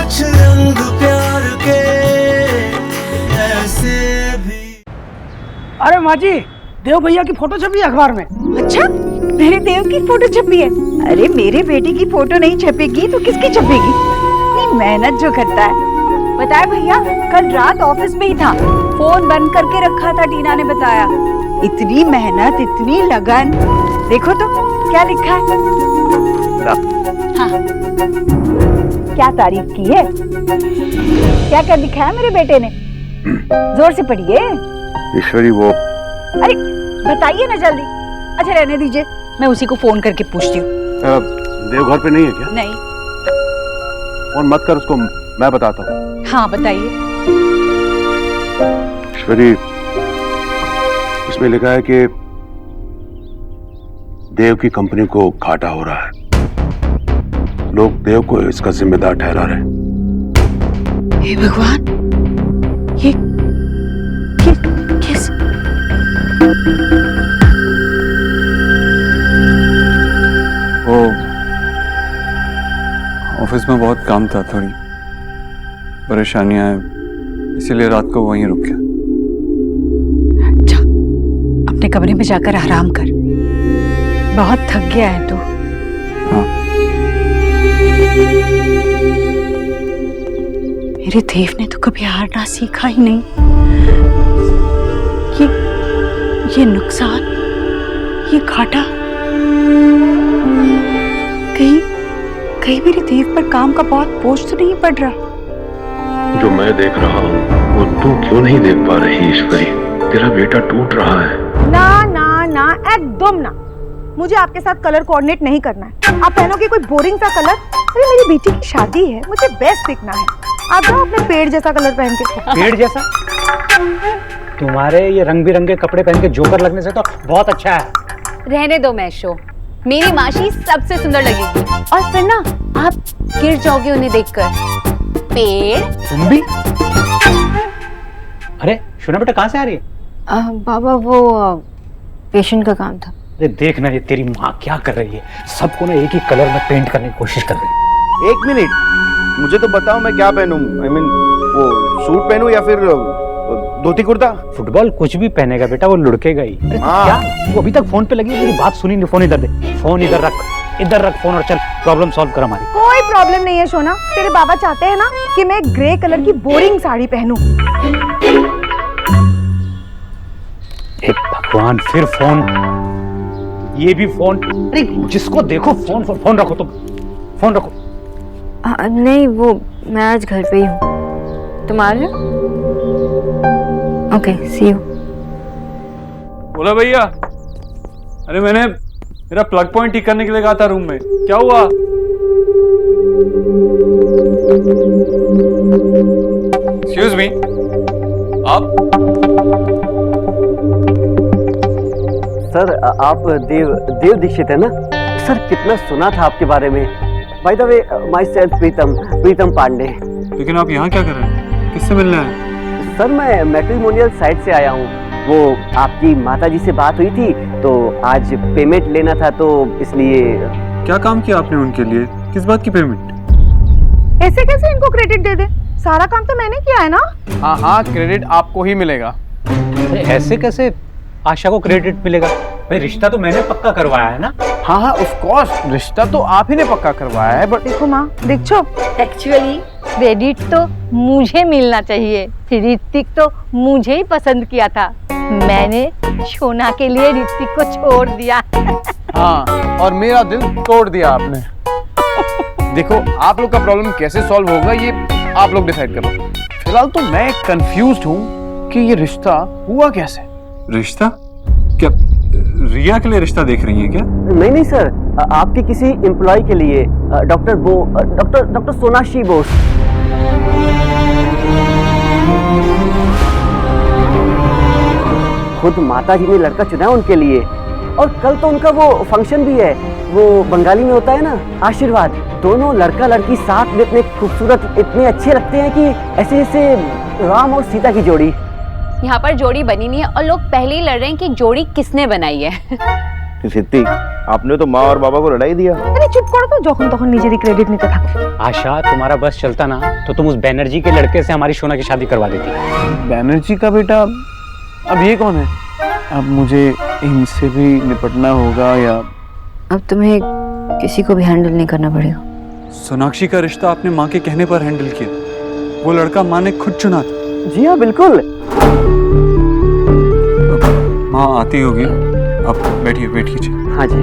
कुछ रंग प्यार के ऐसे भी। अरे माँ जी, देव भैया की फोटो छपी है अखबार में। अच्छा, मेरे देव की फोटो छपी है? अरे मेरे बेटे की फोटो नहीं छपेगी तो किसकी छपेगी? इतनी मेहनत जो करता है। बताया भैया, कल रात ऑफिस में ही था, फोन बंद करके रखा था, टीना ने बताया। इतनी मेहनत, इतनी लगन, देखो तो क्या लिखा है। हाँ, क्या तारीफ की है, क्या क्या लिखा है मेरे बेटे ने, जोर से पढ़िए। ईश्वरी वो, अरे बताइए ना जल्दी। अच्छा रहने दीजिए, मैं उसी को फोन करके पूछती हूँ। देव घर पे नहीं है क्या? नहीं। फोन मत कर उसको, मैं बताता हूँ। हाँ बताइए। ईश्वरी, इसमें लिखा है कि देव की कंपनी को घाटा हो रहा है, लोग देव को इसका जिम्मेदार ठहरा रहे हैं। हे भगवान, ये किस? वो ऑफिस में बहुत काम था, थोड़ी परेशानियां हैं, इसीलिए रात को वहीं रुक गया। अच्छा, अपने कमरे में जाकर आराम कर, बहुत थक गया है तू। हाँ। मेरे देव ने तो कभी हारना सीखा ही नहीं। ये नुकसान, ये घाटा, कहीं मेरे देव पर काम का बहुत बोझ तो नहीं पड़ रहा? जो मैं देख रहा हूँ वो तू क्यों नहीं देख पा रही ईश्वरी? तेरा बेटा टूट रहा है। ना ना ना, एकदम ना। मुझे आपके साथ कलर कोऑर्डिनेट नहीं करना है। आप पहनोगे कोई बोरिंग सा कलर। अरे मेरी बेटी की शादी है, मुझे बेस्ट दिखना है। आप जाओ अपने पेड़ जैसा कलर पहन के। पेड़ जैसा? तुम्हारे ये रंग बिरंगे कपड़े पहन के जोकर लगने से तो बहुत अच्छा है। रहने दो मैशो, मेरी माशी सबसे सुंदर लगेगी, और फिर ना आप गिर जाओगे उन्हें देखकर। पेड़? तुम भी? अरे सुना बेटा, कहाँ से आ रही है? बाबा वो पेशेंट का काम था। अरे देखना ये तेरी माँ क्या कर रही है, सबको ना एक ही कलर में पेंट करने की कोशिश कर रही है। एक मिनट, मुझे तो बताओ मैं क्या पहनूं? I mean, वो सूट पहनूं या फिर धोती कुर्ता? फुटबॉल कुछ भी पहनेगा बेटा, वो लुढ़केगा ही। अरे क्या वो अभी तक फोन पे लगी है, मेरी बात सुनी नहीं। फोन इधर दे, फोन इधर रख फोन, और चल प्रॉब्लम सॉल्व कर हमारी। कोई प्रॉब्लम नहीं है सोना। तेरे बाबा चाहते हैं ना कि मैं ग्रे कलर की बोरिंग साड़ी पहनूं। हे भगवान, फिर फोन, ये भी फोन। अरे जिसको देखो फोन फोन फोन रखो, तुम फोन रखो। नहीं, वो मैं आज घर पे ही हूँ, तुम आ रहे हो? Okay, see you. बोला भैया, अरे मैंने मेरा प्लग पॉइंट ठीक करने के लिए कहा था रूम में, क्या हुआ? एक्सक्यूज मी, आप? सर आप देव दीक्षित है ना? सर कितना सुना था आपके बारे में। By the way, my self Pritam Pandey. लेकिन आप यहाँ क्या कर रहे हैं, किससे मिलना है? सर मैं मैट्रिमोनियल साइट से आया हूँ। वो आपकी माताजी से बात हुई थी तो आज पेमेंट लेना था, तो इसलिए। क्या काम किया आपने उनके लिए, किस बात की पेमेंट? ऐसे कैसे इनको क्रेडिट दे दे? सारा काम तो मैंने किया है ना। हाँ हाँ, क्रेडिट आपको ही मिलेगा। अरे ऐसे कैसे आशा को क्रेडिट मिलेगा? भाई रिश्ता तो मैंने पक्का करवाया है ना। हाँ हाँ, ऑफ कोर्स, रिश्ता तो आप ही ने पक्का करवाया है। बट देखो माँ, देखो, एक्चुअली क्रेडिट तो मुझे मिलना चाहिए। ऋतिक तो मुझे ही पसंद किया था, मैंने सोना के लिए ऋतिक को छोड़ दिया। हाँ, और मेरा दिल तोड़ दिया आपने। देखो, आप लोग का प्रॉब्लम कैसे सॉल्व होगा ये आप लोग डिसाइड करो। फिलहाल तो मैं कंफ्यूज्ड हूँ कि ये रिश्ता हुआ कैसे। रिश्ता? क्या रिया के लिए रिश्ता देख रही हैं क्या? नहीं सर, आपके किसी एम्प्लॉय के लिए, डॉक्टर सोनाक्षी बोस। खुद माता जी ने लड़का चुना उनके लिए, और कल तो उनका वो फंक्शन भी है, वो बंगाली में होता है ना, आशीर्वाद। दोनों लड़का लड़की साथ में इतने खूबसूरत, इतने अच्छे लगते हैं कि ऐसे जैसे राम और सीता की जोड़ी। यहाँ पर जोड़ी बनी नहीं है और लोग पहले ही लड़ रहे हैं कि जोड़ी किसने बनाई है। ঋত্বিক, आपने तो माँ और बाबा को लड़ाई दिया। আরে চুপ করো তো, যখন তখন নিজেরই ক্রেডিট নিতে থাকো। आशा, तुम्हारा बस चलता ना तो तुम उस बैनर्जी के लड़के से हमारी सोना की शादी करवा देती। बैनर्जी का बेटा? अब ये कौन है? अब मुझे इनसे भी निपटना होगा या अब तुम्हें किसी को भी हैंडल नहीं करना पड़ेगा। सोनाक्षी का रिश्ता आपने माँ के कहने पर हैंडल किया, वो लड़का माँ ने खुद चुना था। जी हाँ बिल्कुल। माँ आती होगी, आप बैठिए, वेट कीजिए। हाँ जी।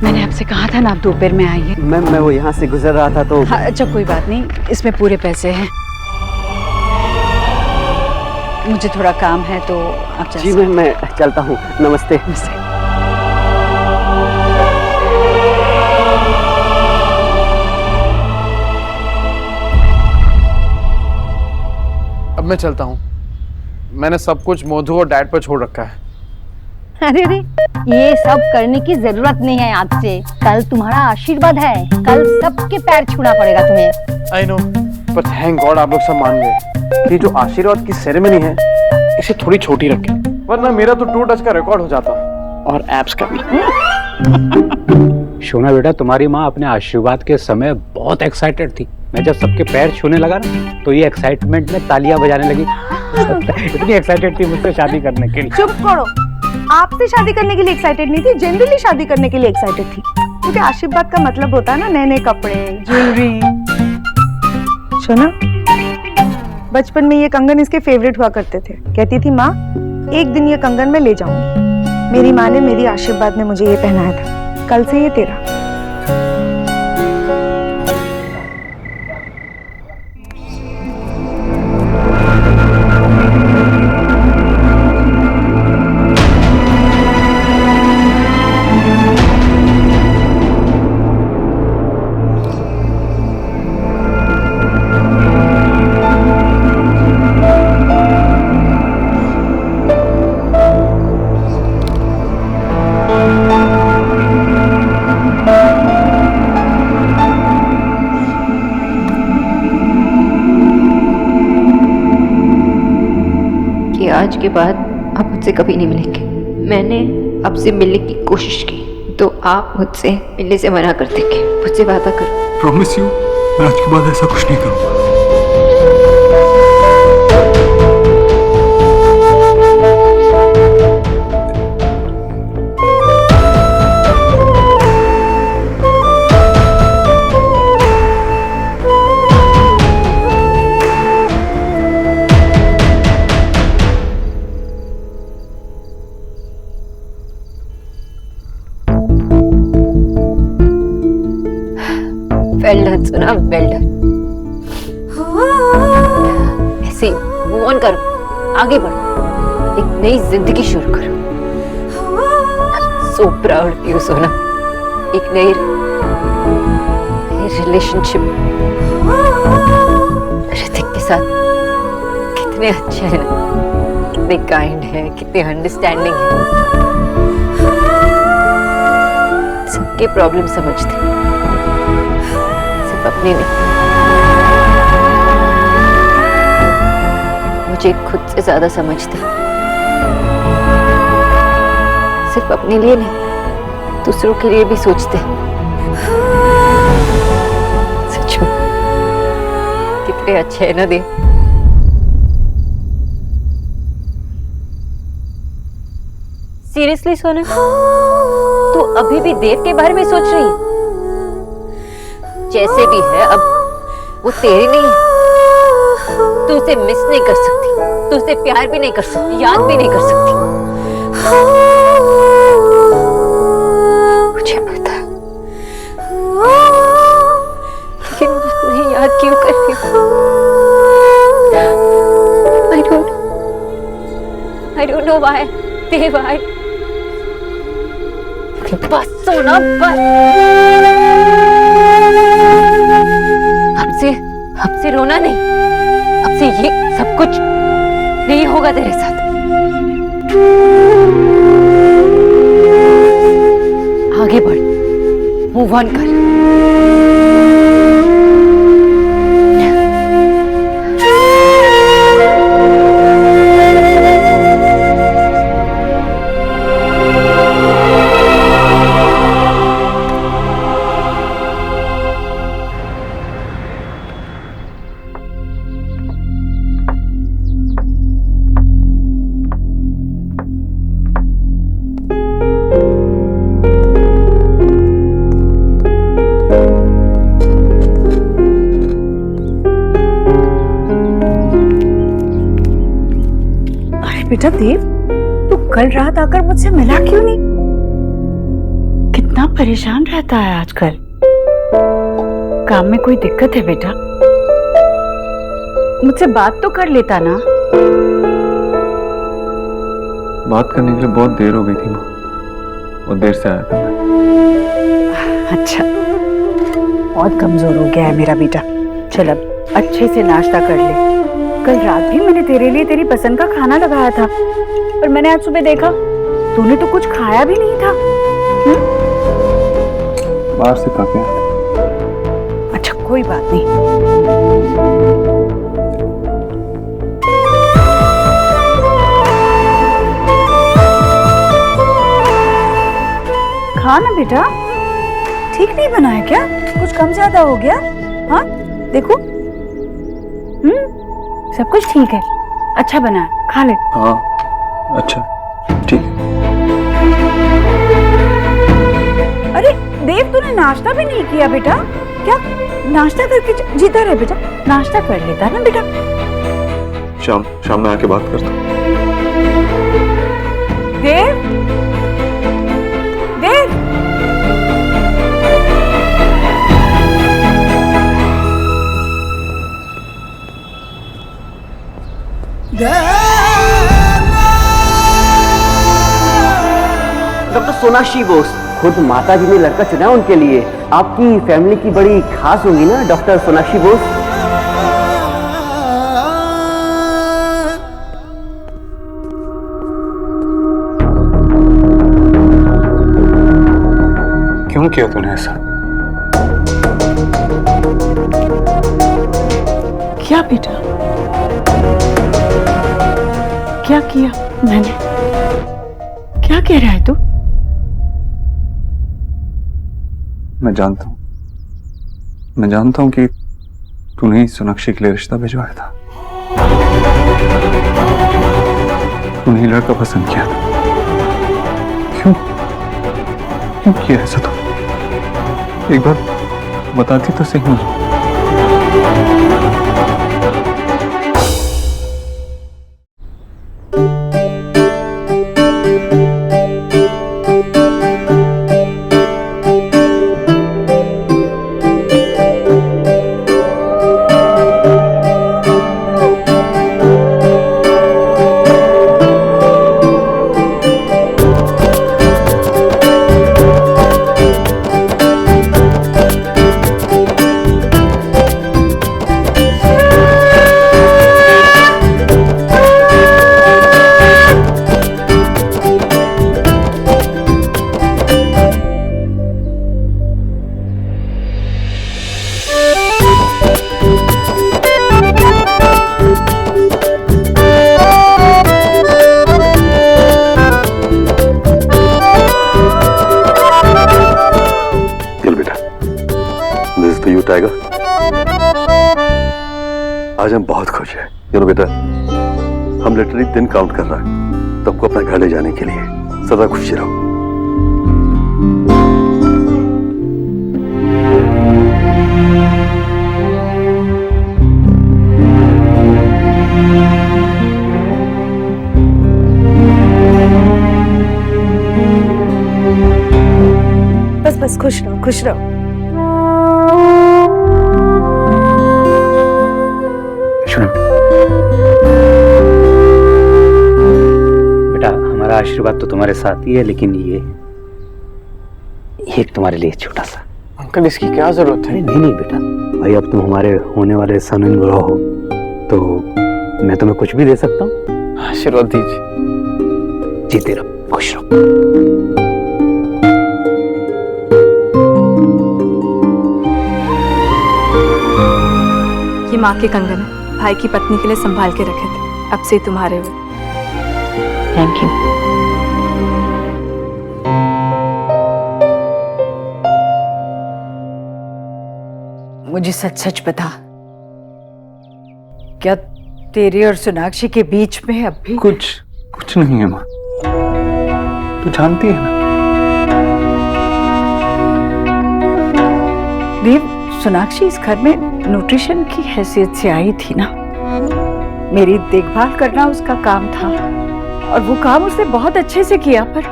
मैंने आपसे कहा था ना आप दोपहर में आइए। मैं वो यहाँ से गुजर रहा था तो। हाँ, अच्छा कोई बात नहीं, इसमें पूरे पैसे हैं। मुझे थोड़ा काम है तो आप जा जी मैं चलता हूँ। नमस्ते। नमस्ते। अब मैं चलता हूँ। मैंने सब कुछ मधु और डैड पर छोड़ रखा है। अरे अरे, ये सब करने की जरूरत नहीं है आपसे। कल तुम्हारा आशीर्वाद है, कल सबके पैर छूना पड़ेगा तुम्हें। आई नो, पर थैंक गॉड आप लोग सब मान गए कि जो आशीर्वाद की सेरेमनी है इसे थोड़ी छोटी रखें, वरना मेरा तो 2 टच का रिकॉर्ड हो जाता और एप्स का भी। सोना बेटा, तुम्हारी माँ अपने आशीर्वाद के समय बहुत एक्साइटेड थी। मैं जब सबके पैर छूने लगा ना तो ये एक्साइटमेंट में तालियां बजाने लगी। इतनी एक्साइटेड थी मुझसे शादी करने के लिए। चुप करो, आपसे शादी करने के लिए एक्साइटेड नहीं थी, जनरली शादी करने के लिए एक्साइटेड थी। क्योंकि आशीर्वाद का मतलब होता है ना नए नए कपड़े, ज्वेलरी। सुना, बचपन में ये कंगन इसके फेवरेट हुआ करते थे। कहती थी माँ एक दिन ये कंगन मैं ले जाऊंगी। मेरी माँ ने मेरी आशीर्वाद में मुझे ये पहनाया था, कल से ये तेरा। आज के बाद आप मुझसे कभी नहीं मिलेंगे। मैंने आपसे मिलने की कोशिश की तो आप मुझसे मिलने से मना कर देंगे। मुझसे वादा करो। प्रॉमिस यू, मैं आज के बाद ऐसा कुछ नहीं करूँगा। वेल डन सुना, वेल डन। ऐसे मूव ऑन करो, आगे बढ़ो, एक नई जिंदगी शुरू करो। सो प्राउड यू सोना। एक नई रिलेशनशिप ऋतिक के साथ। कितने अच्छे हैं, कितने काइंड है, कितने अंडरस्टैंडिंग है, सबके प्रॉब्लम समझते, अपने नहीं। मुझे खुद से ज्यादा समझते, सिर्फ अपने लिए नहीं दूसरों के लिए भी सोचते। सच में कितने अच्छे हैं ना देव। सीरियसली सोना, तू अभी भी देव के बारे में सोच रही है? जैसे भी है अब वो तेरी नहीं है। तू उसे मिस नहीं कर सकती, तू उसे प्यार भी नहीं कर सकती, याद भी नहीं कर सकती। मुझे पता, लेकिन मैं तुम्हें याद क्यों कर रही हूँ? I don't know why. देव, बस सोना, बस। अब से रोना नहीं, अब से ये सब कुछ नहीं होगा तेरे साथ। आगे बढ़, मूव ऑन कर। बेटा देव, तू कल रात आकर मुझसे मिला क्यों नहीं? कितना परेशान रहता है आजकल। काम में कोई दिक्कत है बेटा? मुझसे बात तो कर लेता ना। बात करने के लिए बहुत देर हो गई थी माँ, बहुत देर से आया था मैं। अच्छा, बहुत कमजोर हो गया है मेरा बेटा। चल अब अच्छे से नाश्ता कर ले। कल रात भी मैंने तेरे लिए तेरी पसंद का खाना लगाया था, पर मैंने आज सुबह देखा तूने तो कुछ खाया भी नहीं था। बाहर से खा के आया। अच्छा कोई बात नहीं। खा ना बेटा, ठीक नहीं बना है क्या? कुछ कम ज्यादा हो गया? हाँ देखो, सब कुछ ठीक है, अच्छा बना है, खा ले। हाँ अच्छा ठीक है। अरे देव, तूने नाश्ता भी नहीं किया बेटा? क्या नाश्ता करके जीता रहे बेटा? नाश्ता कर लेता ना बेटा। शाम में आके बात करता हूँ। देव, देव, डॉक्टर सोनाक्षी बोस, खुद माता जी ने लड़का चुना उनके लिए। आपकी फैमिली की बड़ी खास होगी ना डॉक्टर सोनाक्षी बोस? क्यों किया तूने ऐसा? क्या बेटा, क्या किया मैंने? क्या कह रहा है तू? मैं जानता हूँ कि तूने ही सोनाक्षी के लिए रिश्ता भिजवाया था। तूने ही लड़का पसंद किया था। क्यों किया ऐसा? तो एक बार बताती तो सही मुझे। टाइगर, आज हम बहुत खुश हैं। बेटा, हम लिटरली दिन काउंट कर रहा है सबको अपना घर ले जाने के लिए। सदा खुशी रहो। बस बस खुश रहो, खुश रहो। बेटा, हमारा आशीर्वाद तो तुम्हारे साथ ही है, लेकिन ये एक तुम्हारे लिए छोटा सा। अंकल, इसकी क्या जरूरत है? नहीं बेटा, भाई अब तुम हमारे होने वाले सन इन लॉ हो, तो मैं तुम्हें कुछ भी दे सकता हूँ। आशीर्वाद दीजिए। जीते रहो, खुश रहो। ये माँ के कंगन है, भाई की पत्नी के लिए संभाल के रखे थे, अब से तुम्हारे हुए। Thank you. मुझे सच सच बता, क्या तेरे और सोनाक्षी के बीच में अब भी कुछ नहीं है माँ, तू जानती है ना। देव, सोनाक्षी इस घर में न्यूट्रिशन की हैसियत से आई थी ना। मेरी देखभाल करना उसका काम था, और वो काम उसने बहुत अच्छे से किया, पर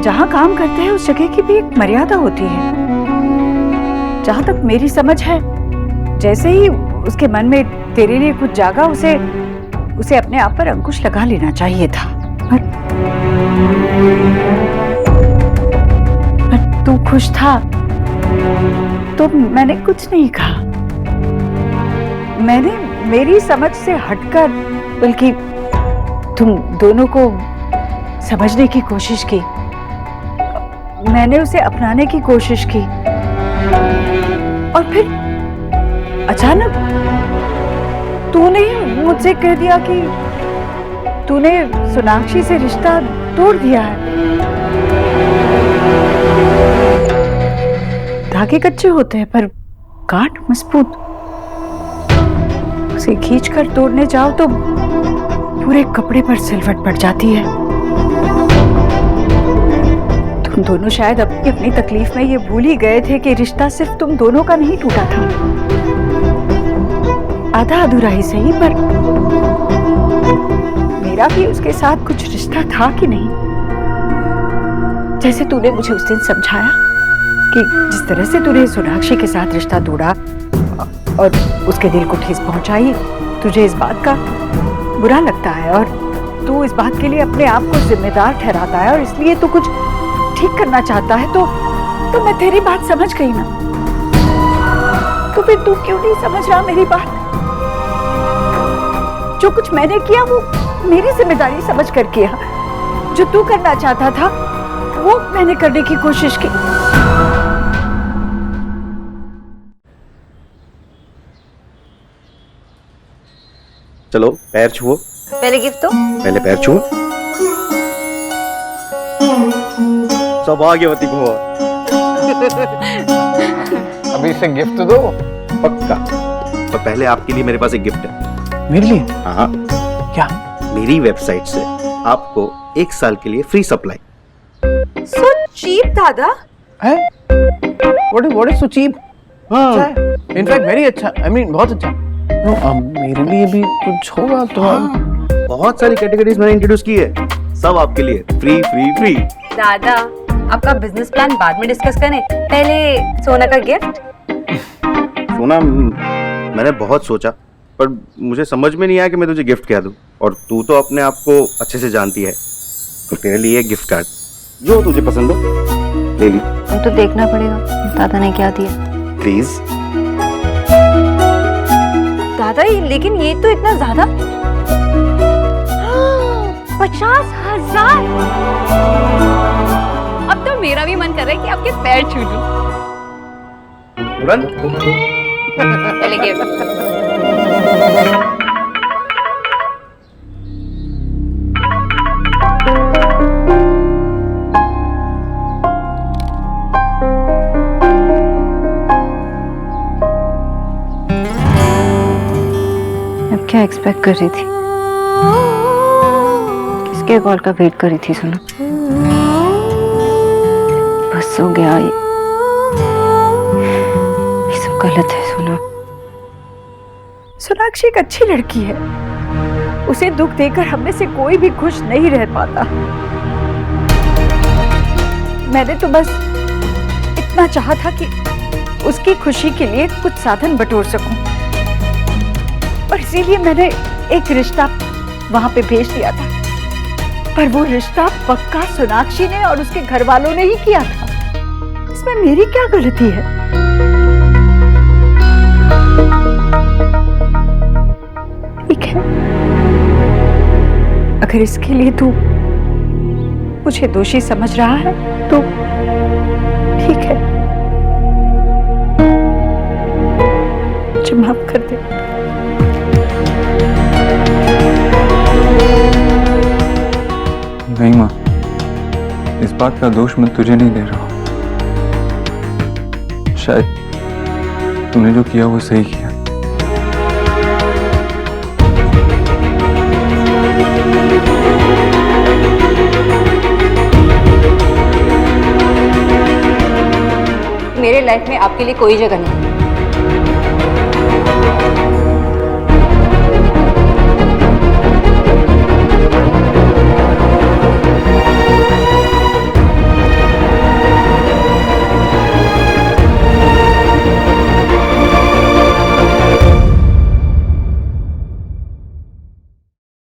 जहाँ काम करते हैं उस जगह की भी एक मर्यादा होती है। जहाँ तक मेरी समझ है, जैसे ही उसके मन में तेरे लिए कुछ जागा, उसे अपने आप पर अंकुश लगा लेना चाहिए था। पर तू खुश था तो मैंने कुछ नहीं कहा। मैंने मेरी समझ से हटकर बल्कि तुम दोनों को समझने की कोशिश की। मैंने उसे अपनाने की कोशिश की और फिर अचानक तूने मुझसे कह दिया कि तूने सोनाक्षी से रिश्ता तोड़ दिया है। धागे कच्चे होते हैं पर गांठ मजबूत। उसे खींचकर तोड़ने जाओ तो पूरे कपड़े पर सिलवट पड़ जाती है। तुम दोनों शायद अपनी तकलीफ में ये भूल ही गए थे कि रिश्ता सिर्फ तुम दोनों का नहीं टूटा था, आधा अधूरा ही सही, पर मेरा भी उसके साथ कुछ रिश्ता था कि नहीं। जैसे तूने मुझे उस दिन समझाया कि जिस तरह से तूने सोनाक्षी के साथ रिश्ता तोड़ा और उसके दिल को ठेस पहुंचाई, तुझे इस बात का बुरा लगता है और तू इस बात के लिए अपने आप को जिम्मेदार ठहराता है और इसलिए तू कुछ ठीक करना चाहता है। तो मैं तेरी बात समझ गई ना, तो फिर तू क्यों नहीं समझ रहा मेरी बात? जो कुछ मैंने किया वो मेरी जिम्मेदारी समझ कर किया। जो तू करना चाहता था वो मैंने करने की कोशिश की। चलो पैर छुओ। पहले गिफ्ट दो। पहले पैर छुओ। सौभाग्यवती भव। अभी इसे गिफ्ट दो। पक्का। तो पहले आपके लिए मेरे पास एक गिफ्ट है। मेरे लिए? हाँ। क्या? मेरी वेबसाइट से आपको 1 साल के लिए फ्री सप्लाई। So cheap, दादा। है? What is so cheap? अच्छा है। In fact very अच्छा। I mean बहुत अच्छा। No, मेरे लिए भी कुछ होगा तो। बहुत सारी कैटेगरीज मैंने इंट्रोड्यूस की है, सब आपके लिए फ्री फ्री फ्री। दादा, आपका बिजनेस प्लान बाद में डिस्कस करें, पहले सोना का गिफ्ट। सोना, मैंने बहुत सोचा पर मुझे समझ में नहीं आया कि मैं तुझे गिफ्ट क्या दूं, और तू तो अपने आप को अच्छे से जानती है, तो तेरे लिए एक गिफ्ट कार्ड, जो तुझे पसंद हो ले ली। तो देखना पड़ेगा दादा ने क्या दिया। प्लीज। दादा लेकिन ये तो इतना ज्यादा। 50,000। अब तो मेरा भी मन कर रहा है कि आपके पैर छू लूं। तुरंत। पहले गिफ्ट। अब क्या एक्सपेक्ट कर रही थी? किसके कॉल का वेट कर रही थी सोना? बस हो गया, ये सब गलत है सोना। सोनाक्षी एक अच्छी लड़की है, उसे दुख देकर हम में से कोई भी खुश नहीं रह पाता। मैंने तो बस इतना चाहा था कि उसकी खुशी के लिए कुछ साधन बटोर सकूं, और इसीलिए मैंने एक रिश्ता वहां पे भेज दिया था। पर वो रिश्ता पक्का सोनाक्षी ने और उसके घर वालों ने ही किया था। इसमें मेरी क्या गलती है? ठीक है, अगर इसके लिए तू मुझे दोषी समझ रहा है तो ठीक है, मुझे माफ कर दे। नहीं माँ, इस बात का दोष मैं तुझे नहीं दे रहा हूँ। शायद तूने जो किया वो सही किया। मेरे लाइफ में आपके लिए कोई जगह नहीं।